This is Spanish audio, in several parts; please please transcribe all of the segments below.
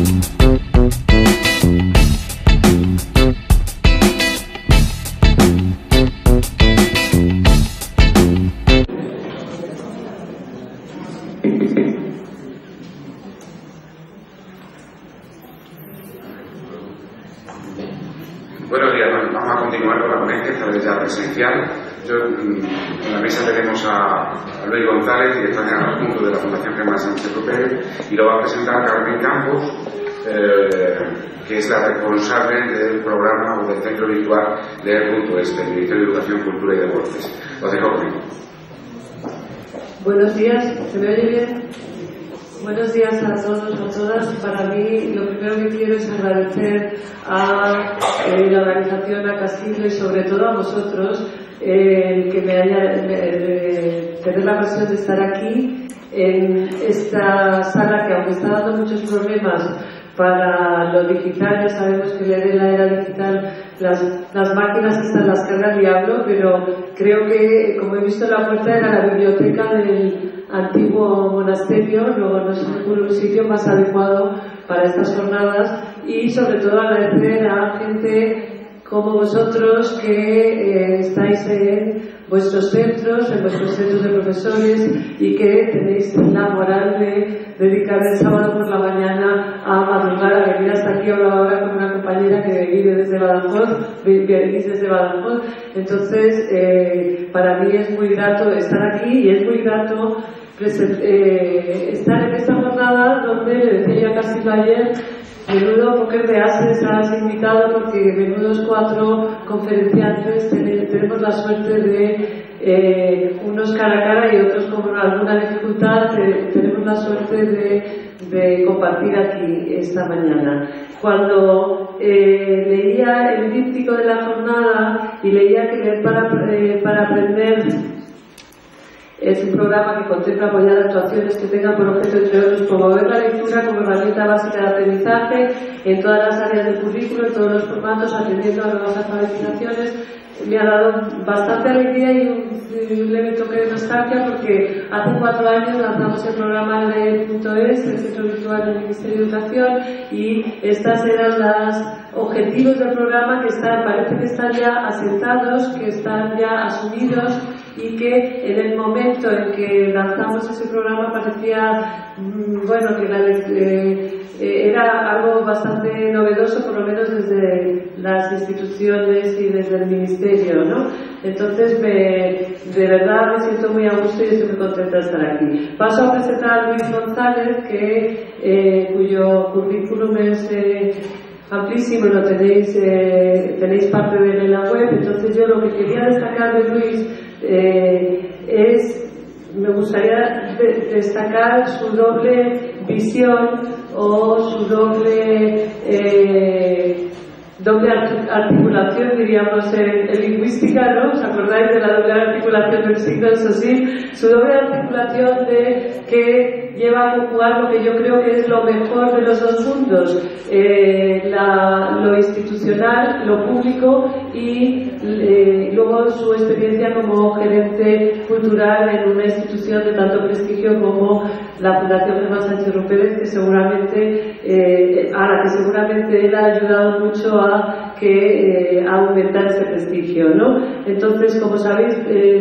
Buenos días, bueno, vamos a continuar con la ponencia, esta vez ya presencial. En la mesa tenemos a Luis González, director general adjunto de la Fundación Germán Sánchez Rupert, y lo va a presentar Carmen Campos, que es la responsable del programa o del centro virtual de ER.es, del Ministerio de Educación, Cultura y Deportes. Os dejo conmigo. Buenos días, ¿se me oye bien? Buenos días a todos, a todas. Para mí, lo primero que quiero es agradecer a la organización, a Castillo y sobre todo a vosotros que me haya tener la ocasión de estar aquí en esta sala que, aunque está dando muchos problemas para lo digital, ya sabemos que en la era digital las máquinas están las cargas diablo, pero creo que, como he visto en la puerta, era la biblioteca del antiguo monasterio, luego no es un sitio más adecuado para estas jornadas, y sobre todo agradecer a gente como vosotros que estáis en vuestros centros de profesores y que tenéis la moral de dedicar el sábado por la mañana a madrugar, a venir hasta aquí. Hablaba ahora con una compañera que vive desde Badajoz, entonces para mí es muy grato estar aquí y es muy grato estar en esta jornada donde, le decía yo a Castillo ayer, menudo póker de ases has invitado, porque menudos 4 conferenciantes tenemos la suerte de unos cara a cara y otros con alguna dificultad, tenemos la suerte de compartir aquí esta mañana. Cuando leía el díptico de la jornada y leía que leer para aprender es un programa que contempla apoyar actuaciones que tengan por objeto, entre otros, promover la lectura como herramienta básica de aprendizaje en todas las áreas del currículo, en todos los formatos, atendiendo a nuevas alfabetizaciones. Me ha dado bastante alegría y un leve toque de nostalgia, porque hace 4 años lanzamos el programa de ER.es, el centro virtual del Ministerio de Educación, y estas eran los objetivos del programa que parece que están ya asentados, que están ya asumidos, y que en el momento en que lanzamos ese programa parecía que era algo bastante novedoso, por lo menos desde las instituciones y desde el Ministerio, ¿no? Entonces, de verdad me siento muy a gusto y estoy muy contenta de estar aquí. Paso a presentar a Luis González, cuyo currículum es amplísimo, lo tenéis parte de él en la web. Entonces, yo lo que quería destacar de Luis me gustaría destacar su doble visión o su doble articulación, diríamos en lingüística, ¿no? ¿Os acordáis de la doble articulación del signo de Saussure? Su doble articulación que lleva a conjugar lo que yo creo que es lo mejor de los dos mundos, lo institucional, lo público, y luego su experiencia como gerente cultural en una institución de tanto prestigio como la Fundación Germán Sánchez Rupert, que seguramente él ha ayudado mucho a aumentar ese prestigio, ¿no? Entonces, como sabéis,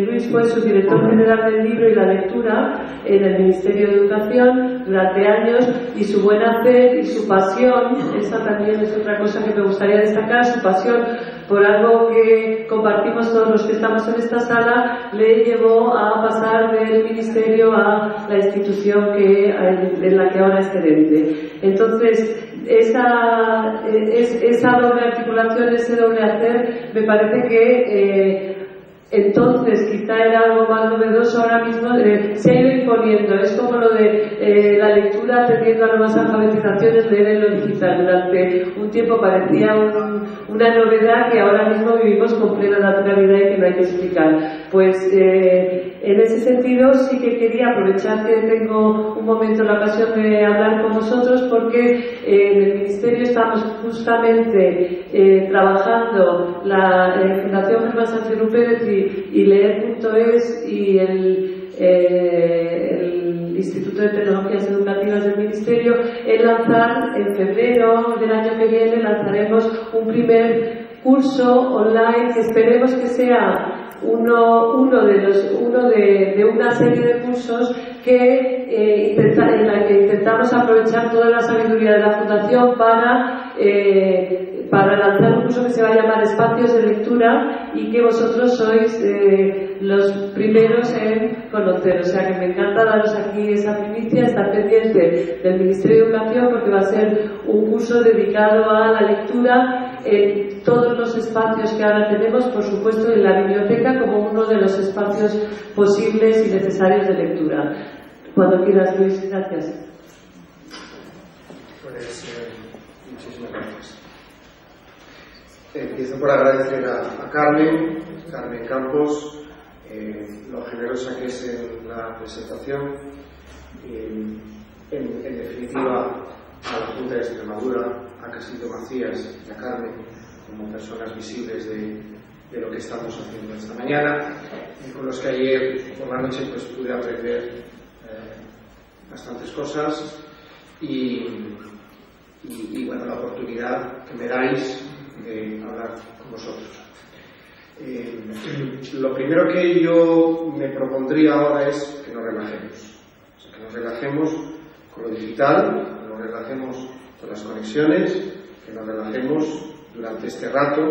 Luis fue subdirector general del libro y la lectura en el Ministerio de Educación durante años, y su buen hacer y su pasión, esa también es otra cosa que me gustaría destacar, su pasión por algo que compartimos todos los que estamos en esta sala, le llevó a pasar del ministerio a la institución en la que ahora es gerente. Entonces, esa doble articulación, ese doble hacer, me parece que entonces quizá era algo más novedoso, ahora mismo se ha ido imponiendo. Es como lo de la lectura atendiendo a nuevas alfabetizaciones, leer en lo digital. Durante un tiempo parecía una novedad que ahora mismo vivimos con plena naturalidad y que no hay que explicar. Pues en ese sentido sí que quería aprovechar que tengo un momento la ocasión de hablar con vosotros, porque en el Ministerio estamos justamente trabajando la Fundación Germán Sánchez Rupert y leer.es y Instituto de Tecnologías Educativas del Ministerio, en lanzar en febrero del año que viene, lanzaremos un primer curso online que esperemos que sea uno de una serie de cursos en la que intentamos aprovechar toda la sabiduría de la Fundación para lanzar un curso que se va a llamar Espacios de Lectura y que vosotros sois los primeros en conocer. O sea que me encanta daros aquí esa primicia, estar pendiente del Ministerio de Educación porque va a ser un curso dedicado a la lectura en todos los espacios que ahora tenemos, por supuesto en la biblioteca como uno de los espacios posibles y necesarios de lectura. Cuando quieras, Luis, gracias. Pues muchísimas gracias. Empiezo por agradecer a Carmen Campos, lo generosa que es en la presentación, en definitiva a la Junta de Extremadura, a Casildo Macías y a Carmen como personas visibles de lo que estamos haciendo esta mañana, y con los que ayer por la noche pues pude aprender bastantes cosas y bueno, la oportunidad que me dais de hablar con vosotros. Lo primero que yo me propondría ahora es que nos relajemos, o sea, que nos relajemos con lo digital, que nos relajemos con las conexiones, que nos relajemos durante este rato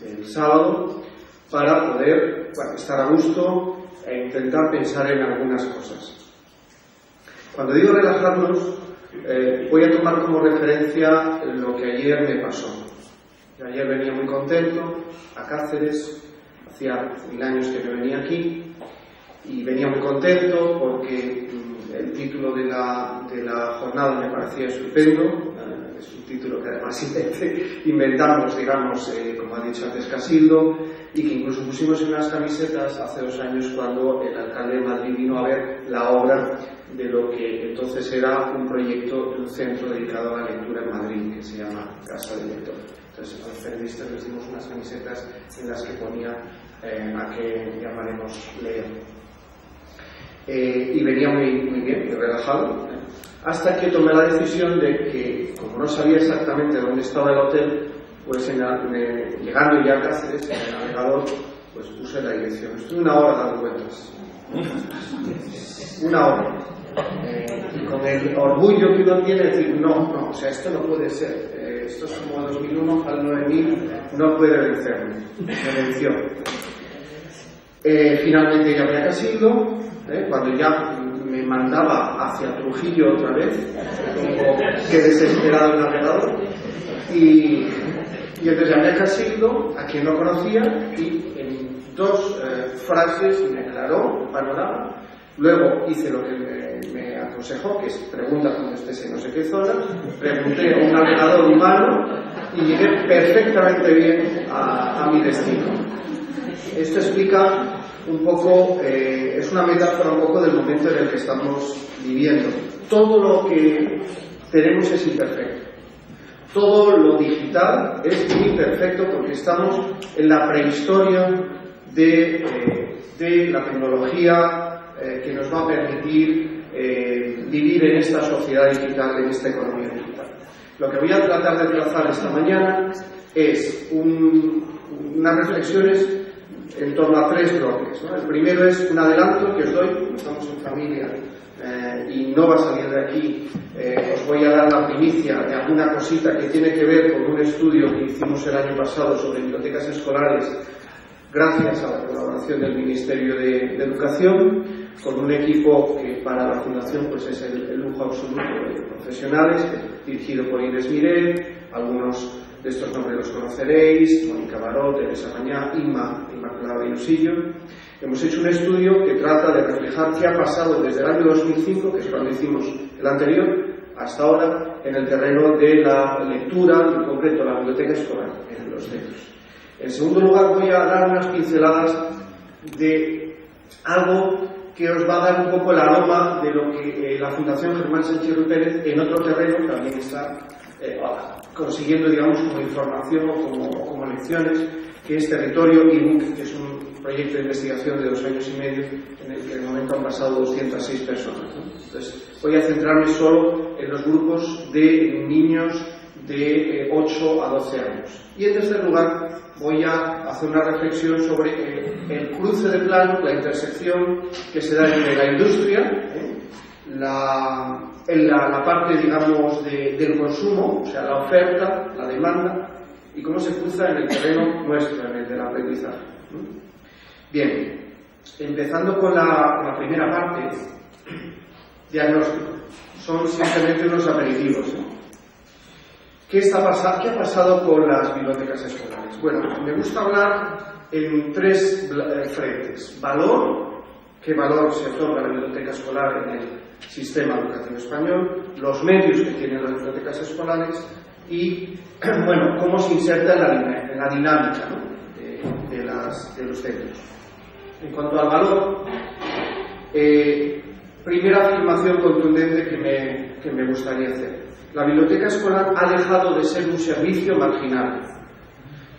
del sábado para poder estar a gusto e intentar pensar en algunas cosas. Cuando digo relajarnos, voy a tomar como referencia lo que ayer me pasó. Yo ayer venía muy contento a Cáceres, hacía 1000 años que no venía aquí, y venía muy contento porque el título de la jornada me parecía estupendo. Es un título que además inventamos, digamos, como ha dicho antes Casildo, y que incluso pusimos en unas camisetas hace 2 años cuando el alcalde de Madrid vino a ver la obra de lo que entonces era un proyecto de un centro dedicado a la lectura en Madrid, que se llama Casa del Lector. Entonces a los periodistas les dimos unas camisetas en las que ponía a qué llamaremos leer. Y venía muy bien, muy relajado, hasta que tomé la decisión de que, como no sabía exactamente dónde estaba el hotel, pues llegando ya a Cáceres, en el navegador, pues puse la dirección. Estuve 1 hora dando vueltas. 1 hora. Y con el orgullo que uno tiene de decir, no, o sea, esto no puede ser. Esto es como 2001 al 9000, no puede vencerme. Me venció. Finalmente llamé a Casildo, cuando ya me mandaba hacia Trujillo otra vez, como que desesperado el navegador, y entonces llamé a Casildo, a quien no conocía, y en 2 frases me aclaró el panorama. Luego hice lo que me aconsejó, que es pregunta cuando estés en no sé qué zona. Pregunté a un navegador humano y llegué perfectamente bien a mi destino. Esto explica un poco, es una metáfora un poco del momento en el que estamos viviendo. Todo lo que tenemos es imperfecto. Todo lo digital es imperfecto porque estamos en la prehistoria de la tecnología que nos va a permitir vivir en esta sociedad digital, en esta economía digital. Lo que voy a tratar de trazar esta mañana es unas reflexiones en torno a 3 bloques, ¿no? El primero es un adelanto que os doy, como estamos en familia y no va a salir de aquí, os voy a dar la primicia de alguna cosita que tiene que ver con un estudio que hicimos el año pasado sobre bibliotecas escolares, gracias a la colaboración del Ministerio de Educación, con un equipo que para la Fundación pues es el lujo absoluto de profesionales, dirigido por Inés Miret. Algunos de estos nombres los conoceréis: Mónica Baró, Teresa Mañá, Inmaculada Virusillo. Hemos hecho un estudio que trata de reflejar qué ha pasado desde el año 2005, que es cuando hicimos el anterior, hasta ahora en el terreno de la lectura, en concreto la biblioteca escolar en los centros. En segundo lugar, voy a dar unas pinceladas de algo que os va a dar un poco el aroma de lo que la Fundación Germán Sánchez Ruiz Pérez en otro terreno también está consiguiendo, digamos, como información o como lecciones, que es Territorio ebook, que es un proyecto de investigación de 2 años y medio en el que de momento han pasado 206 personas, ¿no? Entonces, voy a centrarme solo en los grupos de niños de 8 a 12 años. Y en tercer lugar, voy a hacer una reflexión sobre el cruce de planos, la intersección que se da entre la industria, la parte, digamos, del consumo, o sea, la oferta, la demanda, y cómo se cruza en el terreno nuestro, en el del aprendizaje. Bien, empezando con la primera parte, diagnóstico. Son simplemente unos aperitivos, ¿eh? ¿Qué ha pasado con las bibliotecas escolares? Bueno, me gusta hablar en 3 frentes. Valor, qué valor se otorga a la biblioteca escolar en el sistema educativo español, los medios que tienen las bibliotecas escolares y, bueno, cómo se inserta en la dinámica, ¿no? de los centros. En cuanto al valor, primera afirmación contundente que me gustaría hacer. La biblioteca escolar ha dejado de ser un servicio marginal.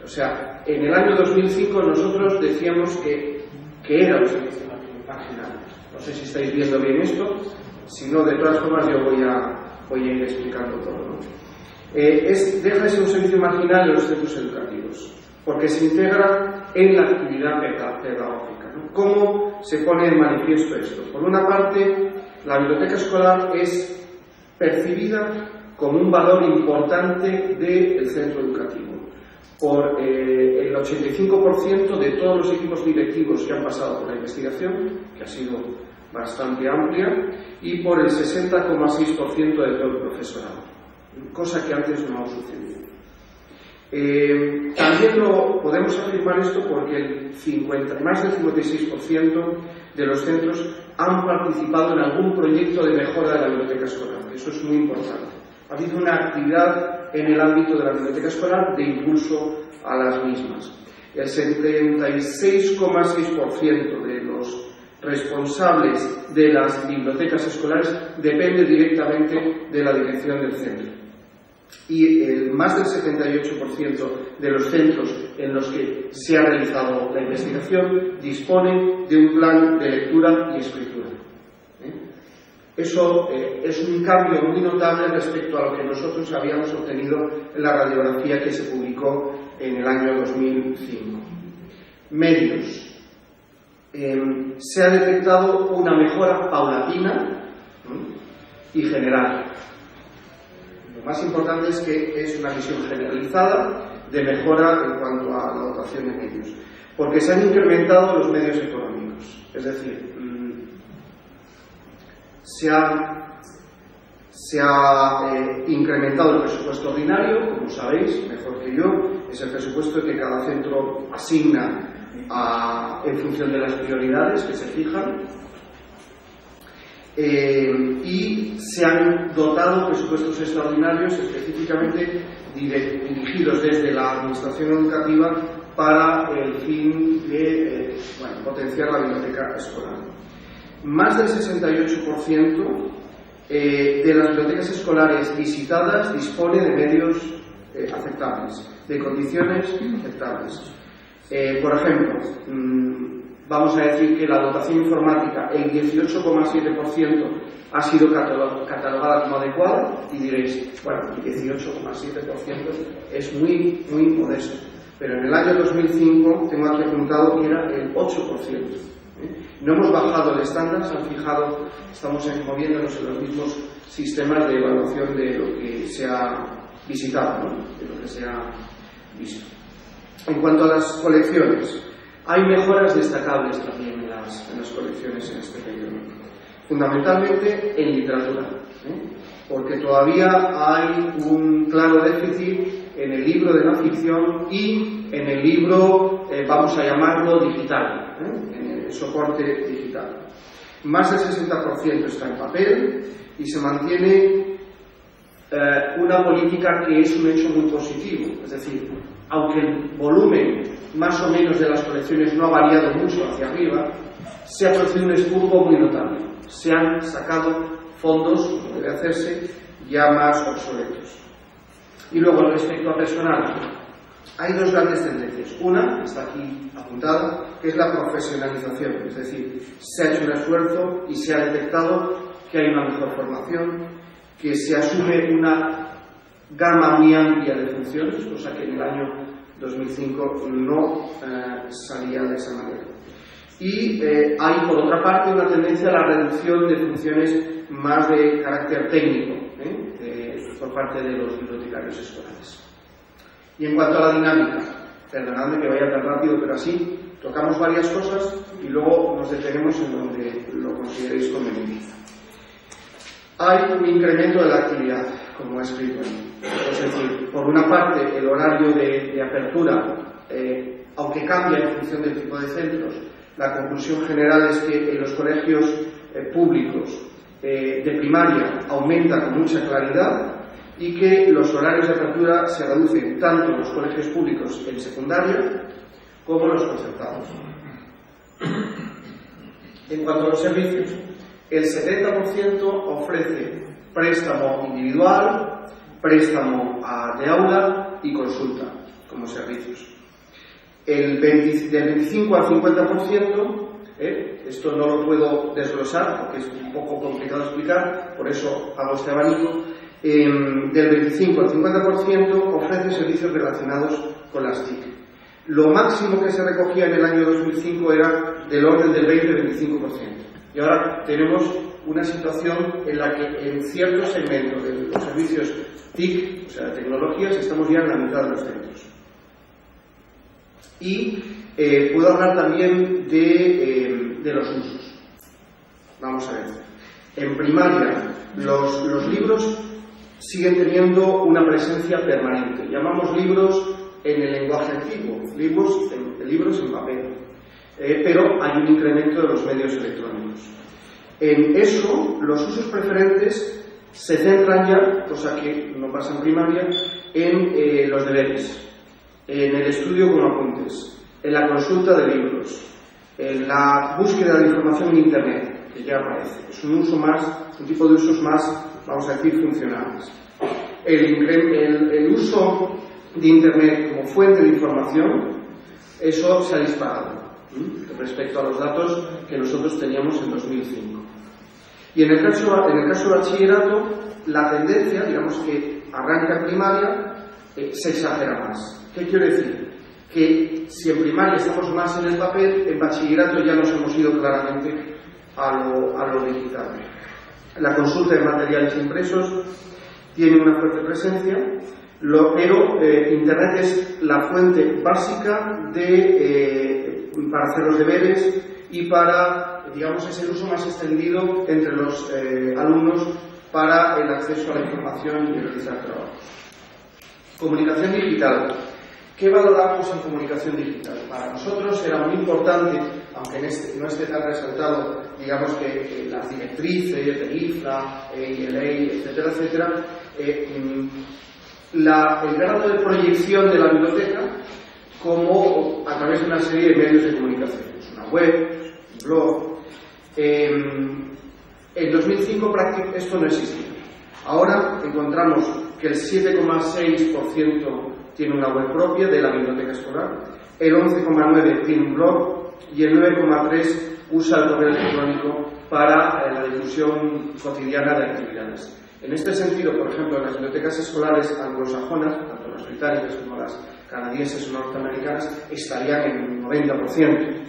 O sea, en el año 2005 nosotros decíamos que era un servicio marginal. No sé si estáis viendo bien esto. Si no, de todas formas yo voy a ir explicando todo, ¿no? Deja de ser un servicio marginal en los centros educativos, porque se integra en la actividad pedagógica, ¿no? ¿Cómo se pone en manifiesto esto? Por una parte, la biblioteca escolar es percibida como un valor importante del centro educativo. Por el 85% de todos los equipos directivos que han pasado por la investigación, que ha sido bastante amplia, y por el 60,6% de todo el profesorado, cosa que antes no sucedía. También podemos afirmar esto porque más del 56% de los centros han participado en algún proyecto de mejora de la biblioteca escolar. Eso es muy importante. Ha habido una actividad en el ámbito de la biblioteca escolar de impulso a las mismas. El 76,6% de los responsables de las bibliotecas escolares depende directamente de la dirección del centro. Y más del 78% de los centros en los que se ha realizado la investigación disponen de un plan de lectura y escritura. Eso es un cambio muy notable respecto a lo que nosotros habíamos obtenido en la radiografía que se publicó en el año 2005. Medios. Se ha detectado una mejora paulatina y general. Lo más importante es que es una visión generalizada de mejora en cuanto a la dotación de medios, porque se han incrementado los medios económicos, es decir, se ha incrementado el presupuesto ordinario, como sabéis, mejor que yo, es el presupuesto que cada centro asigna en función de las prioridades que se fijan, y se han dotado presupuestos extraordinarios específicamente dirigidos desde la administración educativa para el fin de potenciar la biblioteca escolar. Más del 68% de las bibliotecas escolares visitadas dispone de medios aceptables, de condiciones aceptables. Por ejemplo, vamos a decir que la dotación informática, el 18,7% ha sido catalogada como adecuada, y diréis, bueno, el 18,7% es muy, muy modesto. Pero en el año 2005, tengo aquí apuntado que era el 8%. No hemos bajado el estándar, se han fijado, estamos moviéndonos en los mismos sistemas de evaluación de lo que se ha visitado, ¿no? De lo que se ha visto. En cuanto a las colecciones, hay mejoras destacables también en las colecciones en este periodo. Fundamentalmente en literatura, porque todavía hay un claro déficit en el libro de no ficción y en el libro, vamos a llamarlo digital, en el soporte digital. Más del 60% está en papel y se mantiene una política que es un hecho muy positivo, es decir, aunque el volumen más o menos de las colecciones no ha variado mucho hacia arriba, se ha producido un expurgo muy notable. Se han sacado fondos, como debe hacerse, ya más obsoletos. Y luego, respecto a personal, hay dos grandes tendencias. Una, está aquí apuntada, que es la profesionalización, es decir, se ha hecho un esfuerzo y se ha detectado que hay una mejor formación, que se asume una gama muy amplia de funciones, cosa que en el año 2005 no salía de esa manera. Y hay, por otra parte, una tendencia a la reducción de funciones más de carácter técnico por parte de los bibliotecarios escolares. Y en cuanto a la dinámica, perdonadme que vaya tan rápido, pero así tocamos varias cosas y luego nos detenemos en donde lo consideréis conveniente. Hay un incremento de la actividad, como he escrito ahí. Es decir, por una parte, el horario de apertura, aunque cambia en función del tipo de centros, la conclusión general es que en los colegios públicos de primaria aumenta con mucha claridad y que los horarios de apertura se reducen tanto en los colegios públicos en secundaria como en los concertados. En cuanto a los servicios, el 70% ofrece préstamo individual, préstamo de aula y consulta como servicios. Del 25 al 50%, esto no lo puedo desglosar porque es un poco complicado de explicar, por eso hago este abanico. Del 25 al 50% ofrece servicios relacionados con las TIC. Lo máximo que se recogía en el año 2005 era del orden del 20-25%. Y ahora tenemos una situación en la que en ciertos segmentos de los servicios TIC, o sea, de tecnologías, estamos ya en la mitad de los centros. Y puedo hablar también de los usos. Vamos a ver. En primaria, los libros siguen teniendo una presencia permanente. Llamamos libros en el lenguaje antiguo, libros en papel. Pero hay un incremento de los medios electrónicos. En eso, los usos preferentes se centran ya, cosa que no pasa en primaria, en los deberes, en el estudio con apuntes, en la consulta de libros, en la búsqueda de información en Internet, que ya aparece. Es un tipo de usos más, vamos a decir, funcionales. El uso de Internet como fuente de información, eso se ha disparado respecto a los datos que nosotros teníamos en 2005. Y en el caso de bachillerato, la tendencia, digamos que arranca en primaria, se exagera más. ¿Qué quiero decir? Que si en primaria estamos más en el papel, en bachillerato ya nos hemos ido claramente a lo digital. La consulta de materiales impresos tiene una fuerte presencia, pero Internet es la fuente básica para hacer los deberes y para, digamos, es el uso más extendido entre los alumnos para el acceso a la información y realizar trabajos. Comunicación digital. ¿Qué valoramos en comunicación digital? Para nosotros era muy importante, aunque no esté tan resaltado, digamos que las directrices de IFLA, ILA, etcétera, etcétera, el grado de proyección de la biblioteca como a través de una serie de medios de comunicación, una web, un blog. En 2005 esto no existía. Ahora encontramos que el 7,6% tiene una web propia de la biblioteca escolar, el 11,9% tiene un blog y el 9,3% usa el correo electrónico para la difusión cotidiana de actividades. En este sentido, por ejemplo, en las bibliotecas escolares anglosajonas, tanto las británicas como las canadienses o norteamericanas, estarían en un 90%.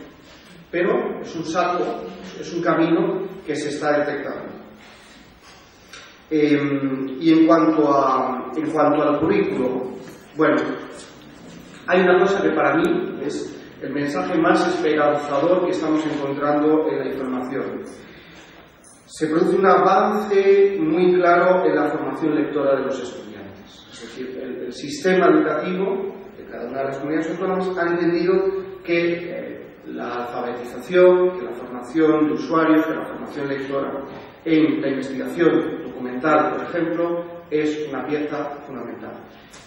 Pero es un salto, es un camino que se está detectando. Y en cuanto al currículo, bueno, hay una cosa que para mí es el mensaje más esperanzador que estamos encontrando en la información. Se produce un avance muy claro en la formación lectora de los estudiantes. Es decir, el sistema educativo de cada una de las comunidades autónomas ha entendido que la alfabetización, que la formación de usuarios, que la formación lectora en la investigación documental, por ejemplo, es una pieza fundamental.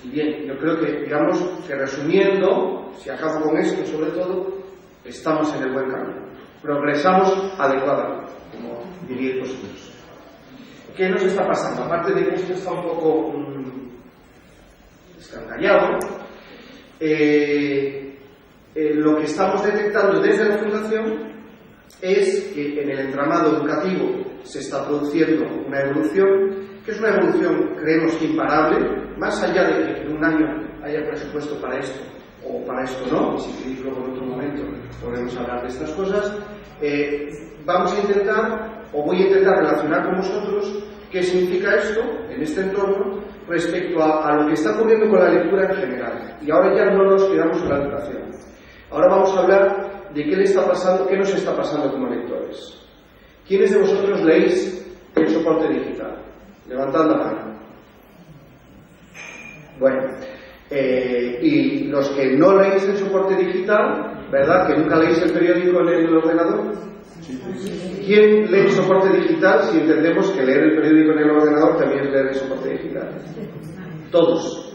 Y bien, yo creo que, digamos, que resumiendo, si acabo con esto sobre todo, estamos en el buen camino. Progresamos adecuadamente, como diríais vosotros. ¿Qué nos está pasando? Aparte de que esto está un poco escandallado, Lo que estamos detectando desde la Fundación es que en el entramado educativo se está produciendo una evolución, que es una evolución, creemos que imparable, más allá de que en un año haya presupuesto para esto o para esto no, y si queréis luego en otro momento podremos hablar de estas cosas. Vamos a intentar, o voy a intentar relacionar con vosotros qué significa esto en este entorno respecto a lo que está ocurriendo con la lectura en general. Y ahora ya no nos quedamos en la educación. Ahora vamos a hablar de qué le está pasando, qué nos está pasando como lectores. ¿Quiénes de vosotros leéis el soporte digital? Levantad la mano. Bueno, y los que no leéis el soporte digital, ¿verdad? ¿Que nunca leéis el periódico en el ordenador? ¿Quién lee el soporte digital si entendemos que leer el periódico en el ordenador también es leer el soporte digital? Todos.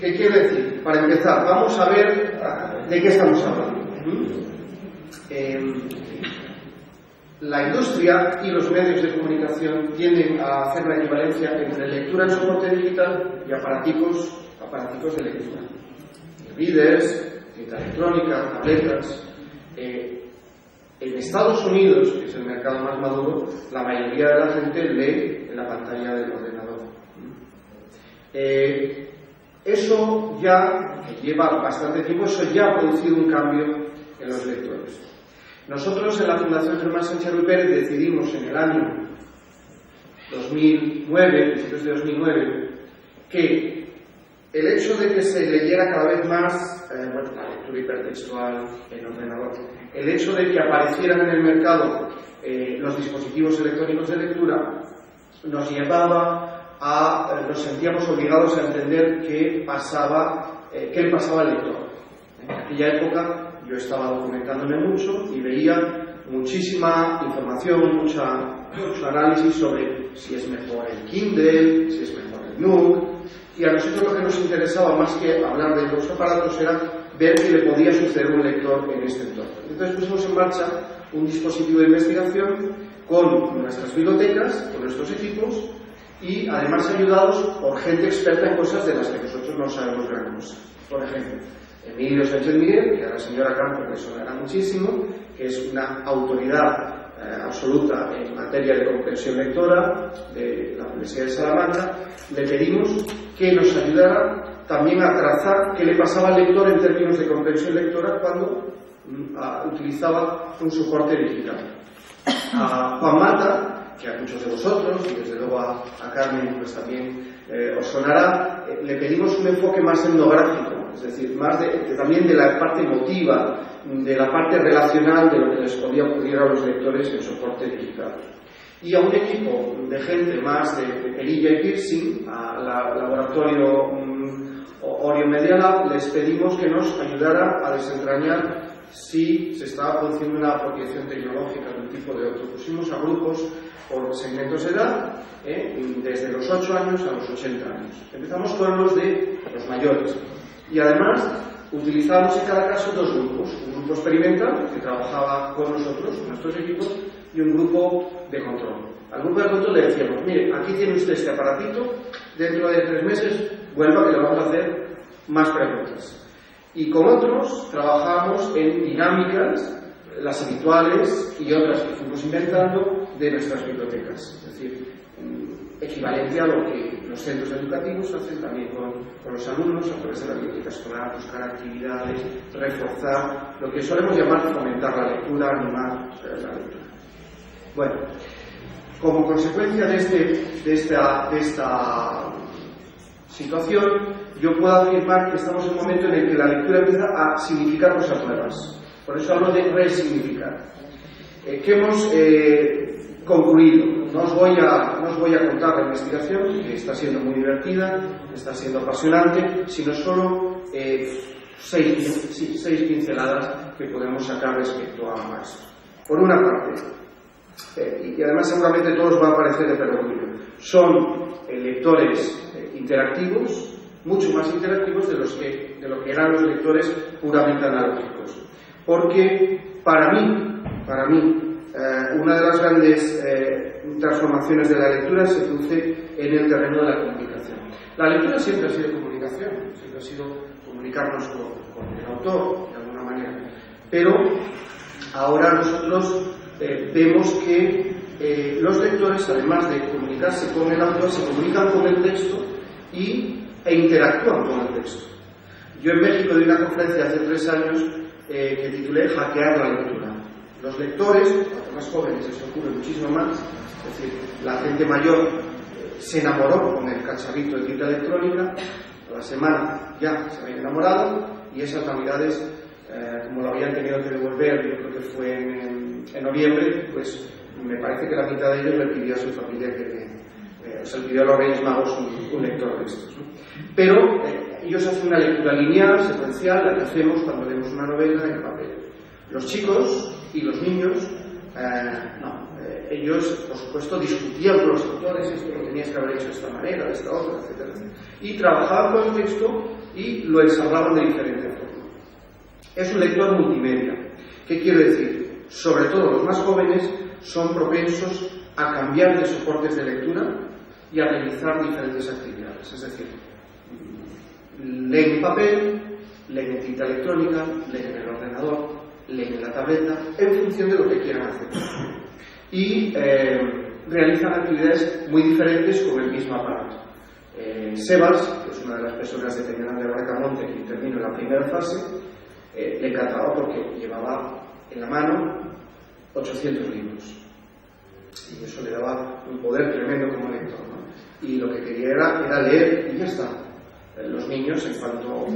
¿Qué quiere decir? Para empezar, vamos a ver de qué estamos hablando. La industria y los medios de comunicación tienden a hacer la equivalencia entre lectura en soporte digital y aparaticos de lectura. Readers, tinta electrónica, tabletas. En Estados Unidos, que es el mercado más maduro, la mayoría de la gente lee en la pantalla del ordenador. Eso ya, que lleva bastante tiempo, eso ya ha producido un cambio en los lectores. Nosotros en la Fundación Germán Sánchez Ruy Pérez decidimos en el año 2009, principios de 2009, que el hecho de que se leyera cada vez más la lectura hipertextual en ordenador, el hecho de que aparecieran en el mercado los dispositivos electrónicos de lectura, nos llevaba nos sentíamos obligados a entender qué le pasaba al lector. En aquella época yo estaba documentándome mucho y veía muchísima información, mucho análisis sobre si es mejor el Kindle, si es mejor el Nook, y a nosotros lo que nos interesaba más que hablar de los aparatos era ver qué le podía suceder a un lector en este entorno. Entonces pusimos en marcha un dispositivo de investigación con nuestras bibliotecas, con nuestros equipos, y además ayudados por gente experta en cosas de las que nosotros no sabemos gran cosa. Por ejemplo, Emilio Sánchez Miguel, que a la señora Campos le sonará muchísimo, que es una autoridad absoluta en materia de comprensión lectora de la Universidad de Salamanca, le pedimos que nos ayudara también a trazar qué le pasaba al lector en términos de comprensión lectora cuando utilizaba un soporte digital. A Juan Mata, que a muchos de vosotros, y desde luego a Carmen pues también os sonará, le pedimos un enfoque más etnográfico, es decir, más también de la parte emotiva, de la parte relacional de lo que les podía ocurrir a los lectores en soporte digital. Y a un equipo de gente más de perilla y piercing, al laboratorio Orio Media Lab, les pedimos que nos ayudara a desentrañar si se estaba produciendo una apropiación tecnológica de un tipo o de otro. Pusimos a grupos por segmentos de edad, desde los 8 años a los 80 años. Empezamos con los de los mayores. Y además utilizamos en cada caso dos grupos. Un grupo experimental, que trabajaba con nosotros, con nuestros equipos, y un grupo de control. Al grupo de control le decíamos, mire, aquí tiene usted este aparatito, dentro de 3 meses vuelva que le vamos a hacer más preguntas. Y con otros trabajamos en dinámicas, las habituales y otras que fuimos inventando de nuestras bibliotecas. Es decir, equivalente a lo que los centros educativos hacen también con los alumnos a través de la biblioteca escolar, buscar actividades, reforzar, lo que solemos llamar fomentar la lectura, animar la lectura. Bueno, como consecuencia de esta situación, yo puedo afirmar que estamos en un momento en el que la lectura empieza a significar cosas nuevas. Por eso hablo de resignificar. ¿Qué hemos concluido? No os voy a contar la investigación, que está siendo muy divertida, está siendo apasionante, sino solo 6 pinceladas que podemos sacar respecto a esto. Por una parte, y además seguramente todos va a parecer de perogrullo, son lectores interactivos, mucho más interactivos de lo que eran los lectores puramente analógicos. Porque para mí, una de las grandes transformaciones de la lectura se produce en el terreno de la comunicación. diferencial. La lectura siempre ha sido comunicación, siempre ha sido comunicarnos con el autor, de alguna manera. Pero ahora nosotros vemos que los lectores, además de comunicarse con el autor, se comunican con el texto e interactúan con el texto. Yo en México di una conferencia hace 3 años que titulé Hackear la lectura. Los lectores, los más jóvenes, esto ocurre muchísimo más, es decir, la gente mayor se enamoró con el cacharrito de tinta electrónica, a la semana ya se habían enamorado, y esas navidades, como lo habían tenido que devolver, yo creo que fue en noviembre, pues me parece que la mitad de ellos le pidió a su familia le pidió a los Reyes Magos un lector de estos, ¿no? Pero ellos hacen una lectura lineal, secuencial, la que hacemos cuando leemos una novela en papel. Los chicos y los niños, no. Ellos, por supuesto, discutían con los autores, esto lo tenías que haber hecho de esta manera, de esta otra, etcétera, etcétera. Y trabajaban con el texto y lo ensamblaban de diferente forma. Es un lector multimedia. ¿Qué quiero decir? Sobre todo los más jóvenes son propensos a cambiar de soportes de lectura y a realizar diferentes actividades. Es decir, leen en papel, leen en tinta electrónica, leen en el ordenador, leen en la tableta, en función de lo que quieran hacer. Y realizan actividades muy diferentes con el mismo aparato. Sebas, que es una de las personas de Peñalán de Bracamonte que intervino en la primera fase, le encantaba porque llevaba en la mano 800 libros. Y eso le daba un poder tremendo como lector, ¿no? Y lo que quería era leer y ya está. Los niños, en cuanto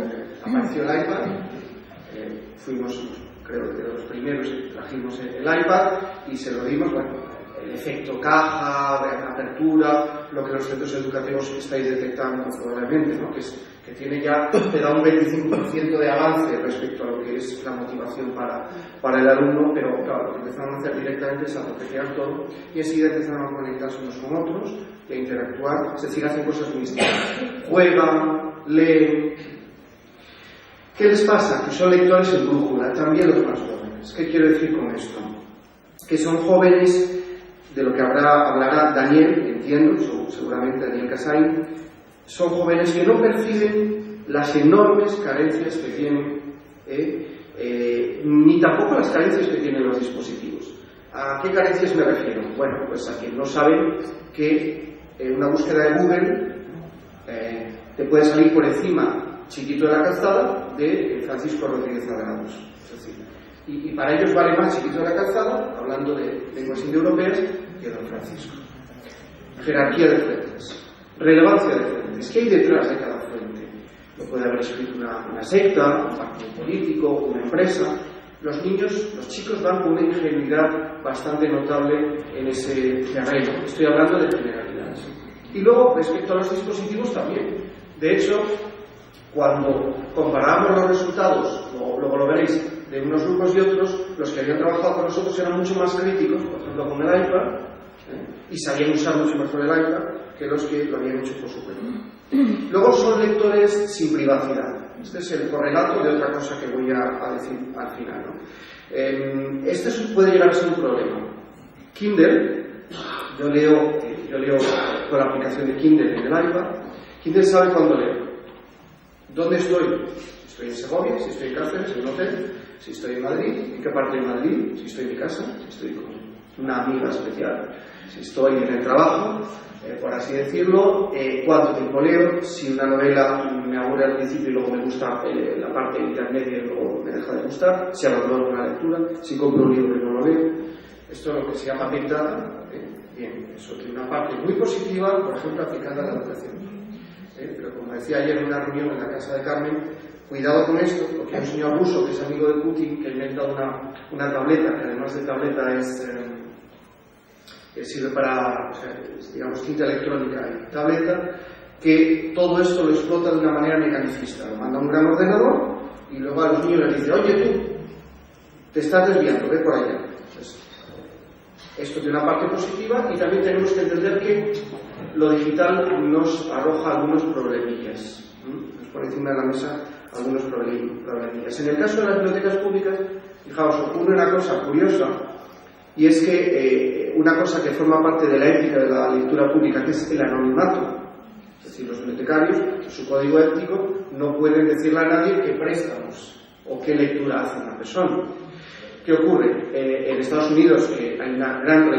apareció el iPad, fuimos, creo que de los primeros que trajimos el iPad y se lo dimos, bueno, el efecto caja, de apertura, lo que los centros educativos estáis detectando probablemente, ¿no? Que tiene ya, te da un 25% de avance respecto a lo que es la motivación para el alumno, pero claro, lo que empezaron a hacer directamente es a proteger todo y enseguida empezaron a conectarse unos con otros y a interactuar, es decir, hacen cosas muy distintas. Juegan, leen. ¿Qué les pasa? Que son lectores en brújula, también los más jóvenes. ¿Qué quiero decir con esto? Que son jóvenes, de lo que hablará Daniel, entiendo, seguramente Daniel Casain, son jóvenes que no perciben las enormes carencias que tienen, ni tampoco las carencias que tienen los dispositivos. ¿A qué carencias me refiero? Bueno, pues a que no saben que una búsqueda de Google te puede salir por encima, Chiquito de la Calzada, de Francisco Rodríguez Adrados. Es decir, y para ellos vale más Chiquito de la Calzada, hablando de lenguas indoeuropeas, que Don Francisco. Jerarquía de fuentes, relevancia de fuentes. ¿Qué hay detrás de cada fuente? Lo puede haber escrito una secta, un partido político, una empresa. Los niños, los chicos van con una ingenuidad bastante notable en ese terreno. Estoy hablando de generalidades. Y luego, respecto a los dispositivos también. De hecho, cuando comparamos los resultados, luego lo veréis, de unos grupos y otros, los que habían trabajado con nosotros eran mucho más críticos, por ejemplo con el iPad, y sabían usar mucho mejor el iPad que los que lo habían hecho por su cuenta. Luego son lectores sin privacidad. Este es el correlato de otra cosa que voy a decir al final, ¿no? Este puede llegar a ser un problema. Kindle, yo leo con la aplicación de Kindle en el iPad. Kindle sabe cuándo leo. ¿Dónde estoy? Si estoy en Segovia, si estoy en Cáceres, en un hotel, si estoy en Madrid, en qué parte de Madrid, si estoy en mi casa, si estoy con una amiga especial, si estoy en el trabajo, por así decirlo, cuánto tiempo leo, si una novela me aburre al principio y luego me gusta la parte intermedia y luego me deja de gustar, si abandono una lectura, si compro un libro y no lo leo. Esto es lo que se llama Big Data. Bien, eso tiene una parte muy positiva, por ejemplo, aplicada a la educación. Pero como decía ayer en una reunión en la casa de Carmen, cuidado con esto, porque hay un señor ruso que es amigo de Putin que ha inventado una tableta, que además de tableta sirve para, digamos, tinta electrónica y tableta, que todo esto lo explota de una manera mecanicista. Lo manda a un gran ordenador y luego a los niños les dice, oye tú, te estás desviando, ve por allá. Entonces, esto tiene una parte positiva y también tenemos que entender que lo digital nos arroja algunos problemillas. Nos pone encima de la mesa algunos problemillas. En el caso de las bibliotecas públicas, fijaos, ocurre una cosa curiosa, y es que una cosa que forma parte de la ética de la lectura pública, que es el anonimato. Es decir, los bibliotecarios, su código ético, no pueden decirle a nadie qué préstamos o qué lectura hace una persona. ¿Qué ocurre? En Estados Unidos hay una gran